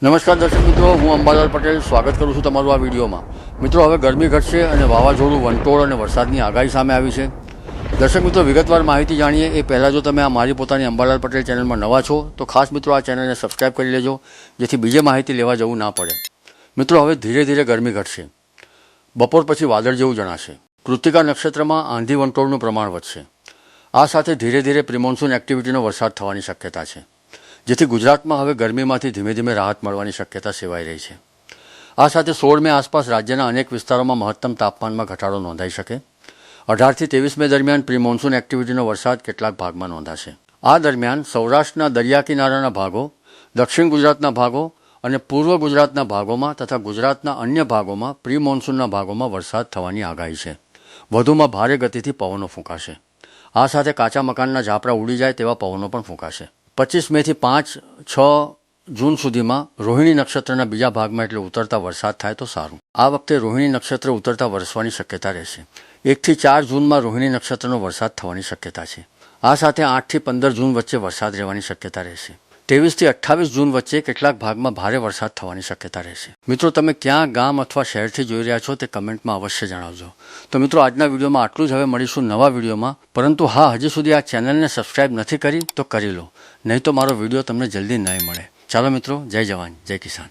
નમસ્કાર દર્શક મિત્રો, હું અંબાલાલ પટેલ સ્વાગત કરું છું તમારું આ વિડીયોમાં। મિત્રો, હવે ગરમી ઘટશે અને વાવાઝોડું, વંટોળ અને વરસાદની આગાહી સામે આવી છે। દર્શક મિત્રો, વિગતવાર માહિતી જાણીએ એ પહેલાં જો તમે આ મારી પોતાની અંબાલાલ પટેલ ચેનલમાં નવા છો તો ખાસ મિત્રો આ ચેનલને સબસ્ક્રાઈબ કરી લેજો, જેથી બીજે માહિતી લેવા જવું ના પડે। મિત્રો, હવે ધીરે ધીરે ગરમી ઘટશે, બપોર પછી વાદળ જેવું જણાશે, કૃત્તિકા નક્ષત્રમાં આંધી વંટોળનું પ્રમાણ વધશે। આ સાથે ધીરે ધીરે પ્રિમોન્સૂન એક્ટિવિટીનો વરસાદ થવાની શક્યતા છે, જેથી ગુજરાતમાં હવે ગરમીમાંથી ધીમે ધીમે રાહત મળવાની શક્યતા સેવાઈ રહી છે। આ સાથે 16 મે આસપાસ રાજ્યના અનેક વિસ્તારોમાં મહત્તમ તાપમાનમાં ઘટાડો નોંધાઈ શકે। 18 થી 23 મે દરમિયાન પ્રી મોન્સૂન એક્ટિવિટીનો વરસાદ કેટલાક ભાગમાં નોંધાશે। આ દરમિયાન સૌરાષ્ટ્રના દરિયા કિનારાના ભાગો, દક્ષિણ ગુજરાતના ભાગો અને પૂર્વ ગુજરાતના ભાગોમાં તથા ગુજરાતના અન્ય ભાગોમાં પ્રી મોન્સૂનના ભાગોમાં વરસાદ થવાની આગાહી છે। વધુમાં ભારે ગતિથી પવનો ફૂંકાશે। આ સાથે કાચા મકાનના ઝાપડા ઉડી જાય તેવા પવનો પણ ફૂંકાશે। 25 મેથી 5-6 જૂન સુધીમાં રોહિણી નક્ષત્રના બીજા ભાગમાં એટલે ઉતરતા વરસાદ થાય તો સારું। આ વખતે રોહિણી નક્ષત્ર ઉતરતા વરસવાની શક્યતા રહેશે। 1 થી 4 જૂનમાં રોહિણી નક્ષત્રનો વરસાદ થવાની શક્યતા છે। આ સાથે 8 થી 15 જૂન વચ્ચે વરસાદ રહેવાની શક્યતા રહેશે। 23 થી 28 જૂન વચ્ચે કેટલાક ભાગમાં ભારે વરસાદ થવાની શક્યતા રહેશે। મિત્રો, તમે ક્યાં ગામ અથવા શહેરથી જોઈ રહ્યા છો તે કમેન્ટમાં અવશ્ય જણાવજો। તો મિત્રો, આજના વિડીયોમાં આટલું જ। હવે મળીશું નવા વિડીયોમાં, પરંતુ હા, હજી સુધી આ ચેનલને સબસ્ક્રાઈબ નથી કરી તો કરી લો, નહીં તો મારો વિડીયો તમને જલ્દી નહીં મળે। ચાલો મિત્રો, જય જવાન, જય કિસાન।